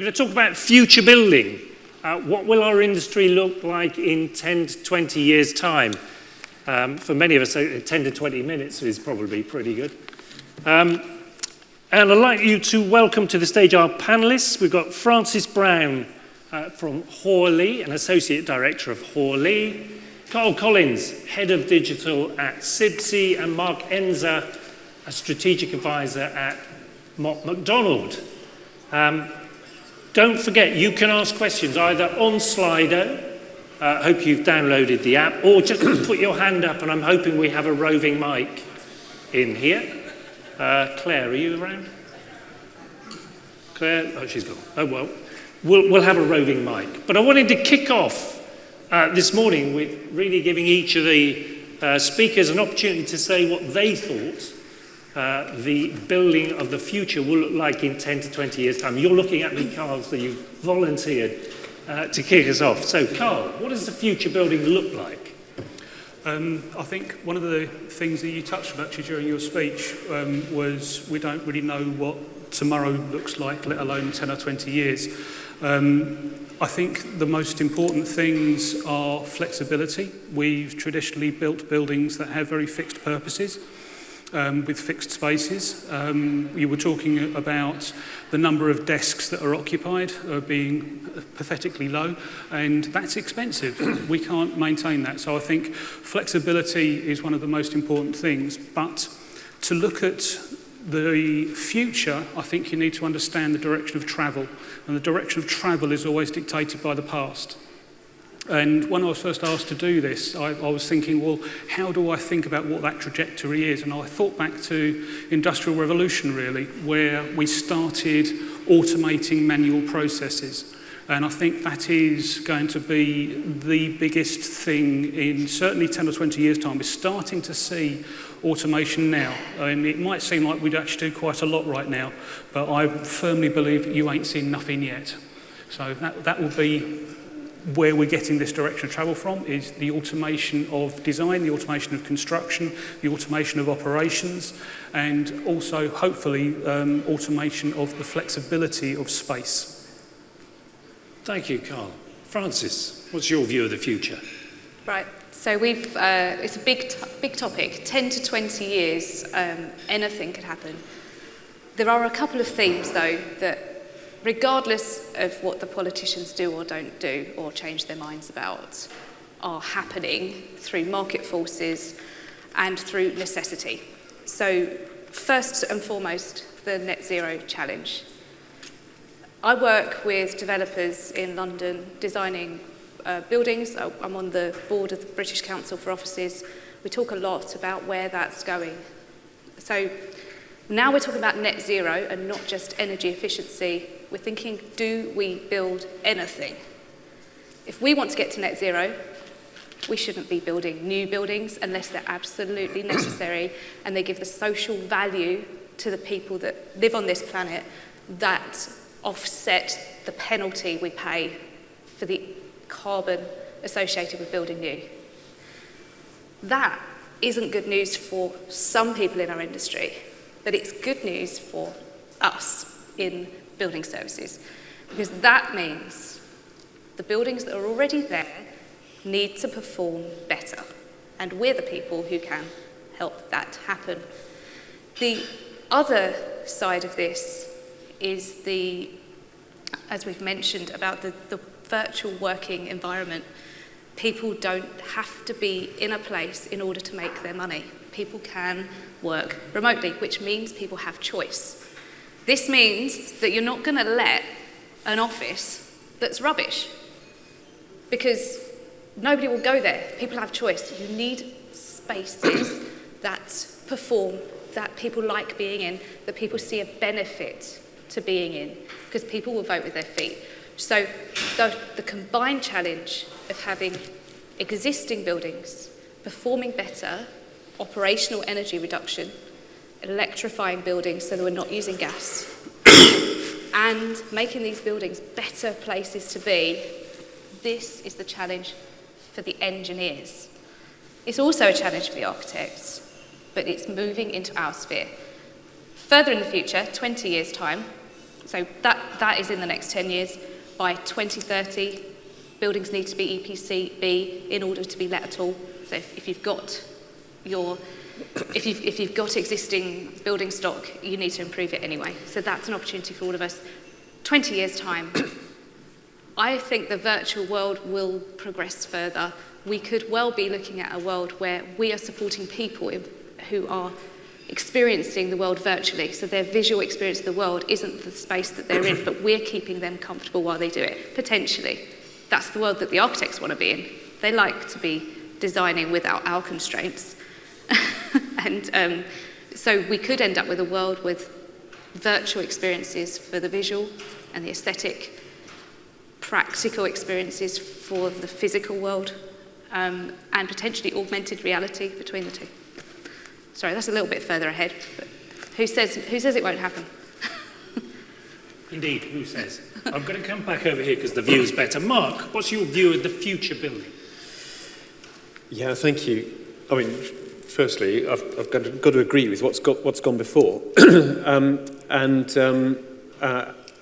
We're going to talk about future building. What will our industry look like in 10 to 20 years' time? For many of us, 10 to 20 minutes is probably pretty good. And I'd like you to welcome to the stage our panellists. We've got Francis Brown from Hoare, an Associate Director of Hoare, Carl Collins, Head of Digital at CIBSE, and Mark Enzer, a Strategic Advisor at Mott MacDonald. Don't forget, you can ask questions either on Slido, hope you've downloaded the app, or just put your hand up, and I'm hoping we have a roving mic in here. Claire, are you around? Claire? Oh, she's gone. Oh, well, we'll have a roving mic. But I wanted to kick off this morning with really giving each of the speakers an opportunity to say what they thought the building of the future will look like in 10 to 20 years' time. You're looking at me, Carl, so you've volunteered to kick us off. So, Carl, what does the future building look like? I think one of the things that you touched on actually during your speech was we don't really know what tomorrow looks like, let alone 10 or 20 years. I think the most important things are flexibility. We've traditionally built buildings that have very fixed purposes. With fixed spaces. You were talking about the number of desks that are occupied being pathetically low, and that's expensive. We can't maintain that. So I think flexibility is one of the most important things. But to look at the future, I think you need to understand the direction of travel. And the direction of travel is always dictated by the past. And when I was first asked to do this, I was thinking, well, how do I think about what that trajectory is? And I thought back to Industrial Revolution, really, where we started automating manual processes. And I think that is going to be the biggest thing in certainly 10 or 20 years' time. We're starting to see automation now. I mean, it might seem like we'd actually do quite a lot right now, but I firmly believe that you ain't seen nothing yet. So that will be where we're getting this direction of travel from, is the automation of design, the automation of construction, the automation of operations, and also, hopefully, automation of the flexibility of space. Thank you, Carl. Francis, what's your view of the future? Right, so it's a big topic. 10 to 20 years, anything could happen. There are a couple of themes, though, that regardless of what the politicians do or don't do or change their minds about, are happening through market forces and through necessity. So first and foremost, the net zero challenge. I work with developers in London designing buildings. I'm on the board of the British Council for Offices. We talk a lot about where that's going. So now we're talking about net zero and not just energy efficiency. We're thinking, do we build anything? If we want to get to net zero, we shouldn't be building new buildings unless they're absolutely necessary and they give the social value to the people that live on this planet that offset the penalty we pay for the carbon associated with building new. That isn't good news for some people in our industry, but it's good news for us in building services, because that means the buildings that are already there need to perform better, and we're the people who can help that happen. The other side of this is as we've mentioned, about the virtual working environment. People don't have to be in a place in order to make their money. People can work remotely, which means people have choice. This means that you're not going to let an office that's rubbish, because nobody will go there. People have choice. You need spaces that perform, that people like being in, that people see a benefit to being in, because people will vote with their feet. So the combined challenge of having existing buildings performing better, operational energy reduction, electrifying buildings so that we're not using gas, and making these buildings better places to be, this is the challenge for the engineers. It's also a challenge for the architects, but it's moving into our sphere. Further in the future, 20 years' time, So that is in the next 10 years. By 2030, buildings need to be EPC B in order to be let at all. So if you've got if you've got existing building stock, you need to improve it anyway. So that's an opportunity for all of us. 20 years' time, I think the virtual world will progress further. We could well be looking at a world where we are supporting people who are experiencing the world virtually. So their visual experience of the world isn't the space that they're in, but we're keeping them comfortable while they do it, potentially. That's the world that the architects want to be in. They like to be designing without our constraints. And so we could end up with a world with virtual experiences for the visual and the aesthetic, practical experiences for the physical world, and potentially augmented reality between the two. Sorry, that's a little bit further ahead, but who says it won't happen? Indeed, who says? I'm going to come back over here because the view is better. Mark, what's your view of the future building? Yeah, thank you. I mean, firstly, I've got to agree with what's gone before.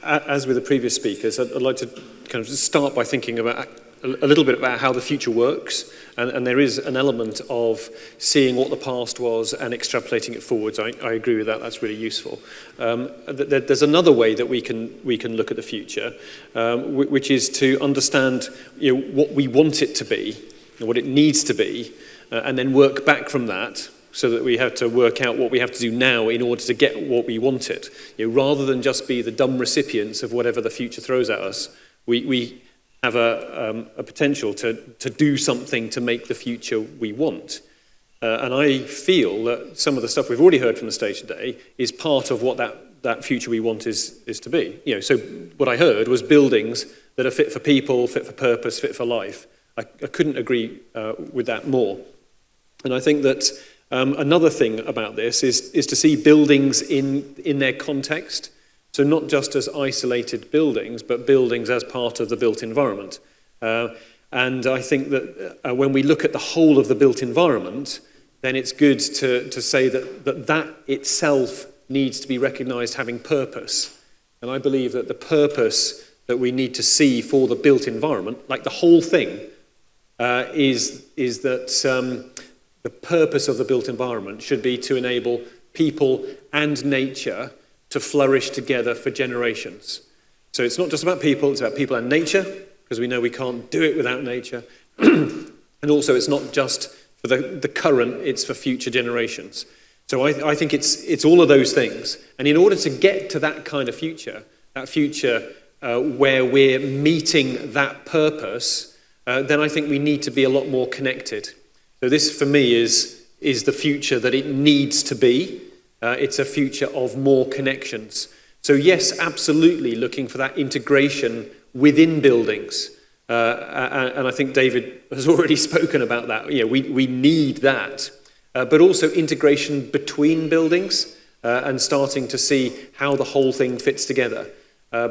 As with the previous speakers, I'd like to kind of start by thinking about a little bit about how the future works, and there is an element of seeing what the past was and extrapolating it forwards. I agree with that. That's really useful. There's another way that we can look at the future, which is to understand, what we want it to be, what it needs to be, and then work back from that, so that we have to work out what we have to do now in order to get what we wanted. Rather than just be the dumb recipients of whatever the future throws at us, we have a potential to do something to make the future we want. And I feel that some of the stuff we've already heard from the stage today is part of what that future we want is to be. So what I heard was buildings that are fit for people, fit for purpose, fit for life. I couldn't agree with that more. And I think that another thing about this is to see buildings in their context. So not just as isolated buildings, but buildings as part of the built environment. And I think that when we look at the whole of the built environment, then it's good to say that itself needs to be recognised having purpose. And I believe that the purpose that we need to see for the built environment, like the whole thing, is that the purpose of the built environment should be to enable people and nature to flourish together for generations. So it's not just about people, it's about people and nature, because we know we can't do it without nature. And also it's not just for the current, it's for future generations. So I think it's all of those things. And in order to get to that kind of future where we're meeting that purpose, then I think we need to be a lot more connected. So this, for me, is the future that it needs to be. It's a future of more connections. So yes, absolutely looking for that integration within buildings. And I think David has already spoken about that. We need that. But also integration between buildings and starting to see how the whole thing fits together.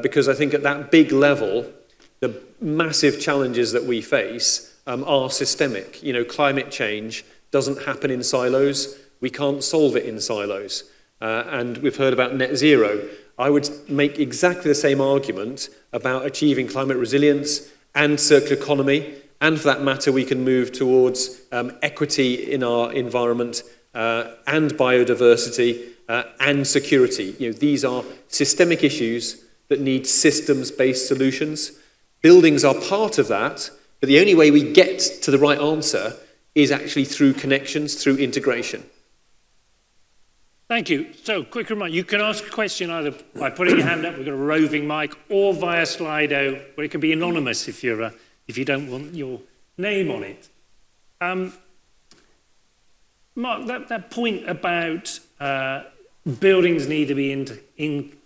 Because I think at that big level, the massive challenges that we face are systemic. Climate change doesn't happen in silos. We can't solve it in silos. And we've heard about net zero. I would make exactly the same argument about achieving climate resilience and circular economy. And for that matter, we can move towards equity in our environment and biodiversity and security. These are systemic issues that need systems-based solutions. Buildings are part of that. But the only way we get to the right answer is actually through connections, through integration. Thank you. So, quick reminder, you can ask a question either by putting your hand up, we've got a roving mic, or via Slido, where it can be anonymous if you don't want your name on it. Mark, that point about buildings need to be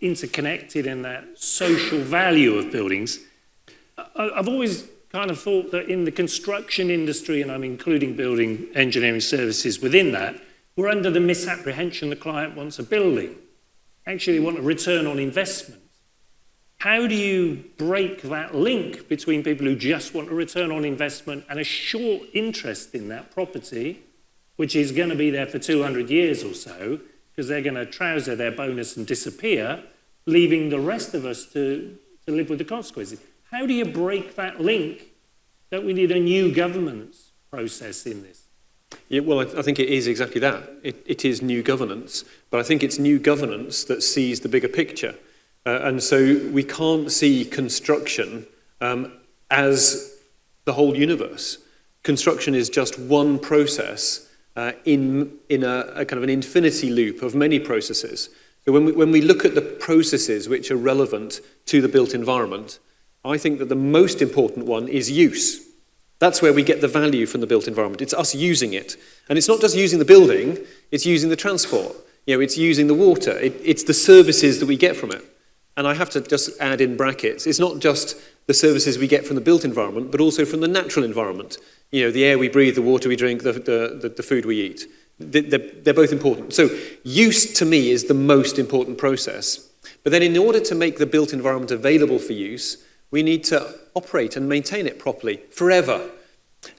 interconnected and that social value of buildings, I've always kind of thought that in the construction industry, and I'm including building engineering services within that, we're under the misapprehension the client wants a building. Actually, they want a return on investment. How do you break that link between people who just want a return on investment and a short interest in that property, which is going to be there for 200 years or so, because they're going to trouser their bonus and disappear, leaving the rest of us to live with the consequences. How do you break that link that we need a new governance process in this? Yeah, well, I think it is exactly that. It is new governance, but I think it's new governance that sees the bigger picture. And so we can't see construction as the whole universe. Construction is just one process in a kind of an infinity loop of many processes. So when we look at the processes which are relevant to the built environment, I think that the most important one is use. That's where we get the value from the built environment. It's us using it. And it's not just using the building, it's using the transport. It's using the water. It's the services that we get from it. And I have to just add in brackets, it's not just the services we get from the built environment, but also from the natural environment. The air we breathe, the water we drink, the food we eat. They're both important. So use, to me, is the most important process. But then in order to make the built environment available for use, we need to operate and maintain it properly, forever.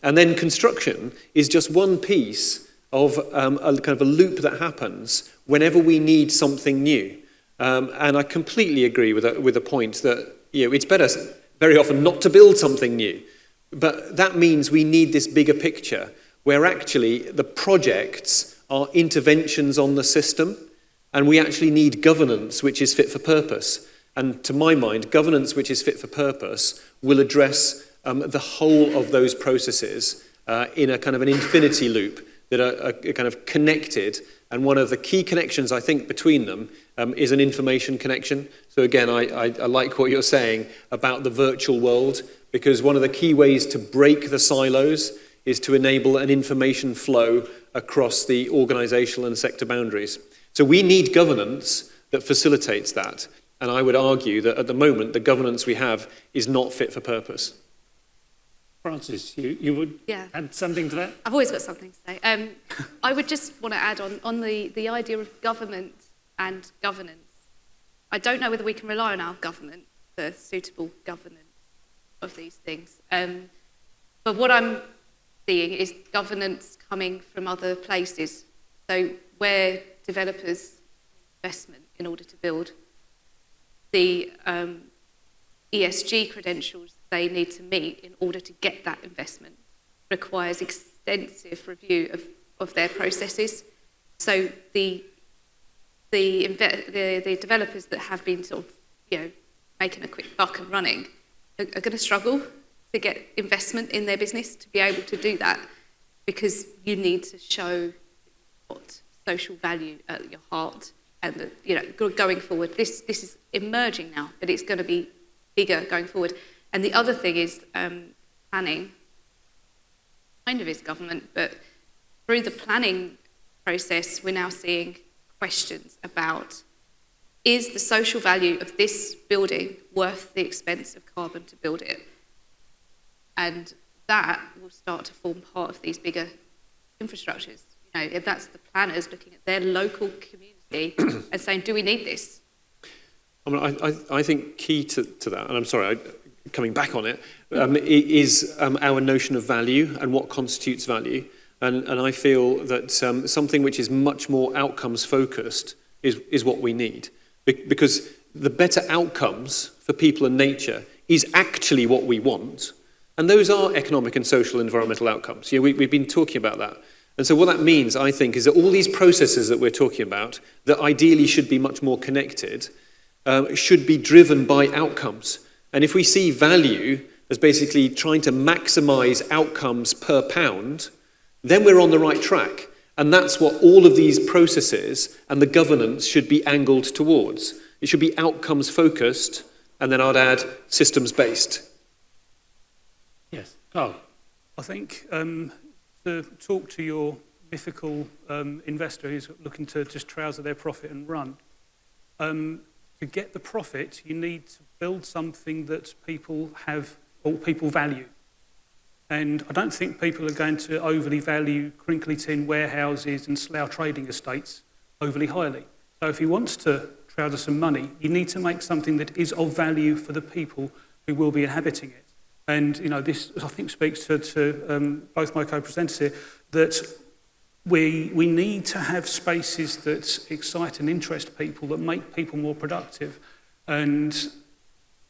And then construction is just one piece of a kind of a loop that happens whenever we need something new. And I completely agree with the point that it's better very often not to build something new. But that means we need this bigger picture where actually the projects are interventions on the system, and we actually need governance which is fit for purpose. And to my mind, governance which is fit for purpose will address the whole of those processes in a kind of an infinity loop that are kind of connected. And one of the key connections, I think, between them is an information connection. So again, I like what you're saying about the virtual world, because one of the key ways to break the silos is to enable an information flow across the organizational and sector boundaries. So we need governance that facilitates that. And I would argue that at the moment, the governance we have is not fit for purpose. Francis, you would add something to that? I've always got something to say. I would just want to add on the idea of government and governance. I don't know whether we can rely on our government for suitable governance of these things. But what I'm seeing is governance coming from other places. So where developers investment in order to build, the ESG credentials they need to meet in order to get that investment requires extensive review of their processes. So the developers that have been sort of making a quick buck and running are going to struggle to get investment in their business to be able to do that, because you need to show what social value at your heart, and that, going forward, this is emerging now, but it's going to be bigger going forward. And the other thing is planning. Kind of is government, but through the planning process, we're now seeing questions about, is the social value of this building worth the expense of carbon to build it? And that will start to form part of these bigger infrastructures. If that's the planners looking at their local community and saying, do we need this? I think key to that, and I'm sorry, coming back on it, is our notion of value and what constitutes value. And I feel that something which is much more outcomes focused is what we need. Because the better outcomes for people and nature is actually what we want. And those are economic and social environmental outcomes. We've been talking about that. And so what that means, I think, is that all these processes that we're talking about, that ideally should be much more connected, should be driven by outcomes. And if we see value as basically trying to maximize outcomes per pound, then we're on the right track. And that's what all of these processes and the governance should be angled towards. It should be outcomes focused, and then I'd add systems based. Yes. Oh. I think to talk to your mythical investor who's looking to just trouser their profit and run, to get the profit, you need to build something that people have or people value. And I don't think people are going to overly value crinkly tin warehouses and slough trading estates overly highly. So if he wants to trouser some money, you need to make something that is of value for the people who will be inhabiting it. And this, I think, speaks to both my co-presenters here, that we need to have spaces that excite and interest people, that make people more productive. And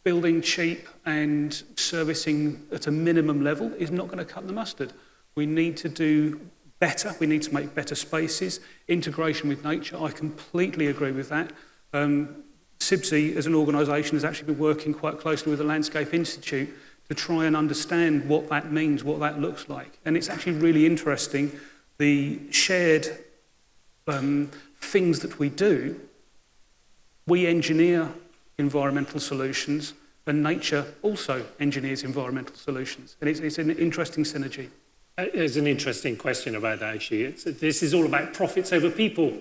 building cheap and servicing at a minimum level is not going to cut the mustard. We need to do better. We need to make better spaces. Integration with nature, I completely agree with that. CIBSE, as an organisation, has actually been working quite closely with the Landscape Institute to try and understand what that means, what that looks like. And it's actually really interesting, the shared things that we do. We engineer environmental solutions, and nature also engineers environmental solutions. And it's an interesting synergy. There's an interesting question about that, actually. This is all about profits over people.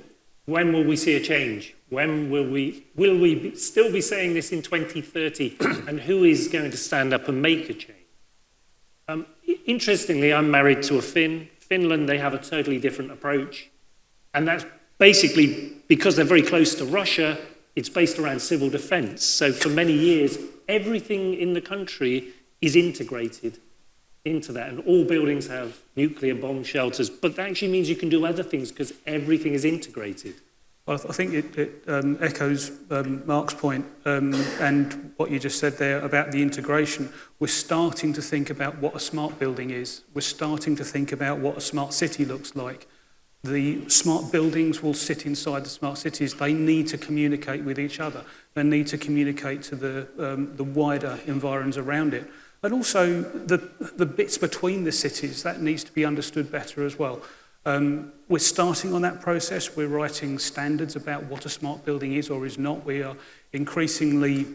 When will we see a change? When will we still be saying this in 2030? And who is going to stand up and make a change? Interestingly, I'm married to a Finn. Finland, they have a totally different approach. And that's basically because they're very close to Russia. It's based around civil defence. So for many years, everything in the country is integrated into that. And all buildings have nuclear bomb shelters. But that actually means you can do other things because everything is integrated. Well, I think it echoes Mark's point and what you just said there about the integration. We're starting to think about what a smart building is. We're starting to think about what a smart city looks like. The smart buildings will sit inside the smart cities. They need to communicate with each other. They need to communicate to the wider environs around it. And also the bits between the cities, that needs to be understood better as well. We're starting on that process. We're writing standards about what a smart building is or is not. We are increasingly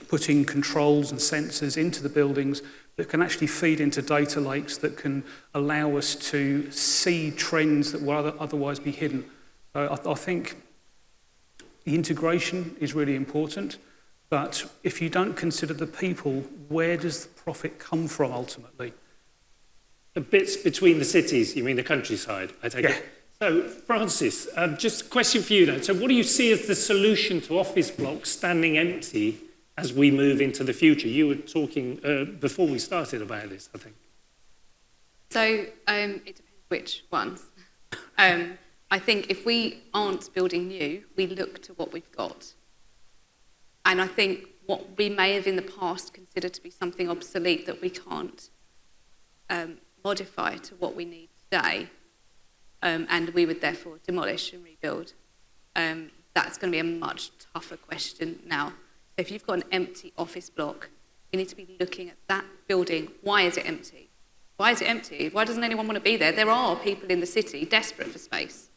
putting controls and sensors into the buildings that can actually feed into data lakes that can allow us to see trends that will otherwise be hidden. I think the integration is really important, but if you don't consider the people, where does the profit come from ultimately? The bits between the cities, you mean the countryside, I take it? So, Francis, just a question for you then. So what do you see as the solution to office blocks standing empty as we move into the future? You were talking before we started about this, I think. So it depends which ones. I think if we aren't building new, we look to what we've got. And I think what we may have in the past considered to be something obsolete that we can't modify to what we need today, and we would therefore demolish and rebuild. That's going to be a much tougher question now. If you've got an empty office block, you need to be looking at that building. Why is it empty? Why is it empty? Why doesn't anyone want to be there? There are people in the city desperate for space.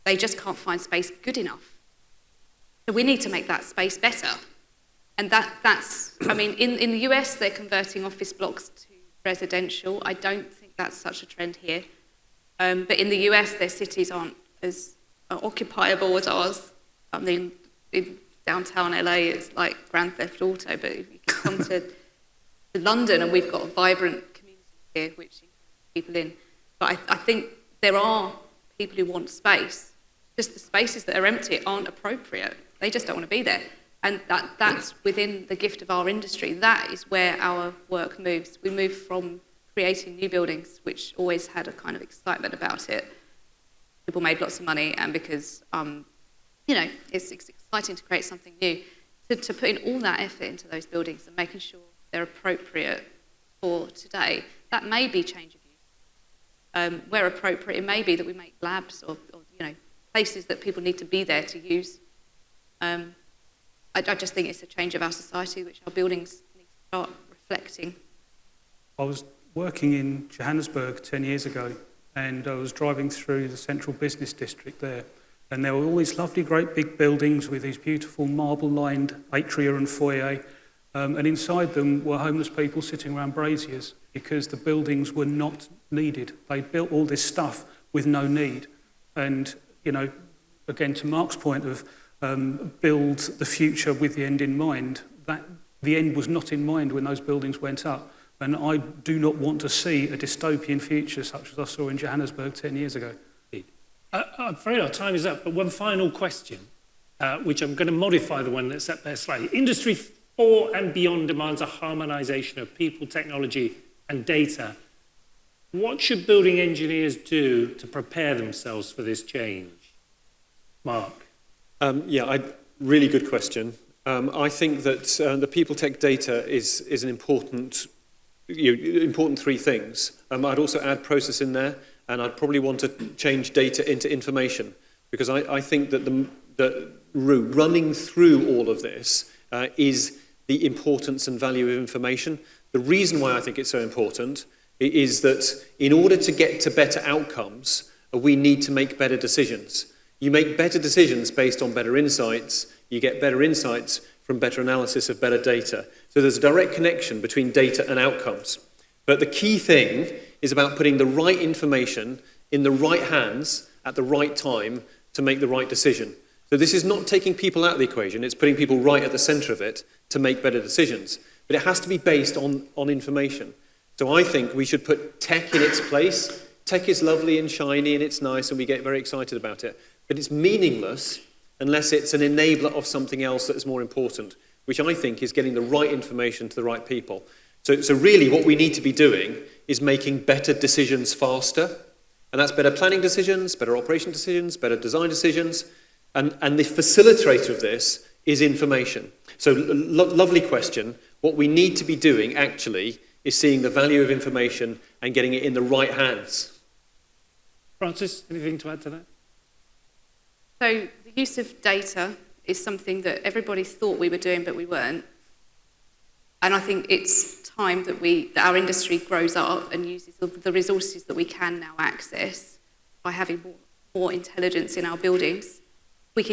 They just can't find space good enough. So we need to make that space better. And that's, I mean, in the US, they're converting office blocks to residential. I don't think that's such a trend here. But in the US, their cities aren't as occupiable as ours. I mean, in downtown LA, it's like Grand Theft Auto, but if you come to London, and we've got a vibrant community here, which encourages people in. But I think there are people who want space. Just the spaces that are empty aren't appropriate. They just don't want to be there. And that's within the gift of our industry. That is where our work moves. We move from creating new buildings, which always had a kind of excitement about it. People made lots of money, and because it's exciting to create something new, to putting all that effort into those buildings and making sure they're appropriate for today. That may be change of use. Where appropriate, it may be that we make labs or places that people need to be there to use. I just think it's a change of our society, which our buildings need to start reflecting. I was working in Johannesburg 10 years ago, and I was driving through the central business district there, and there were all these lovely, great big buildings with these beautiful marble-lined atria and foyer, and inside them were homeless people sitting around braziers because the buildings were not needed. They built all this stuff with no need. And, again, to Mark's point of build the future with the end in mind, that the end was not in mind when those buildings went up. And I do not want to see a dystopian future such as I saw in Johannesburg 10 years ago. I'm afraid our time is up, but one final question, which I'm going to modify the one that's up there slightly. Industry 4 and beyond demands a harmonisation of people, technology and data. What should building engineers do to prepare themselves for this change? Mark? Really good question. I think that the people tech data is an important, important three things. I'd also add process in there, and I'd probably want to change data into information, because I think that the running through all of this is the importance and value of information. The reason why I think it's so important is that in order to get to better outcomes, we need to make better decisions. You make better decisions based on better insights. You get better insights from better analysis of better data. So there's a direct connection between data and outcomes. But the key thing is about putting the right information in the right hands at the right time to make the right decision. So this is not taking people out of the equation, it's putting people right at the center of it to make better decisions. But it has to be based on information. So I think we should put tech in its place. Tech is lovely and shiny and it's nice and we get very excited about it. But it's meaningless unless it's an enabler of something else that is more important, which I think is getting the right information to the right people. So really what we need to be doing is making better decisions faster. And that's better planning decisions, better operation decisions, better design decisions. And the facilitator of this is information. So lovely question. What we need to be doing actually is seeing the value of information and getting it in the right hands. Francis, anything to add to that? So the use of data is something that everybody thought we were doing, but we weren't. And I think it's time that our industry grows up and uses the resources that we can now access by having more intelligence in our buildings. We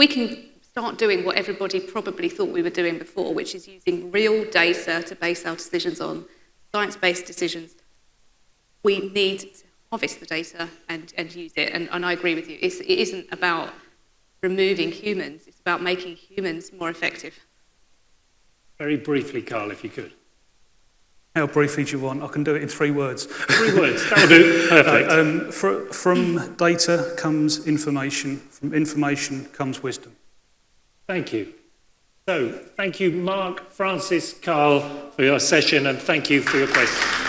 can start doing what everybody probably thought we were doing before, which is using real data to base our decisions on, science-based decisions. We need to harvest the data and use it, and I agree with you. It isn't about removing humans, it's about making humans more effective. Very briefly, Carl, if you could. How briefly do you want? I can do it in 3 words. 3 words, that'll do. Perfect. From data comes information. From information comes wisdom. Thank you. So, thank you, Mark, Francis, Carl, for your session, and thank you for your questions.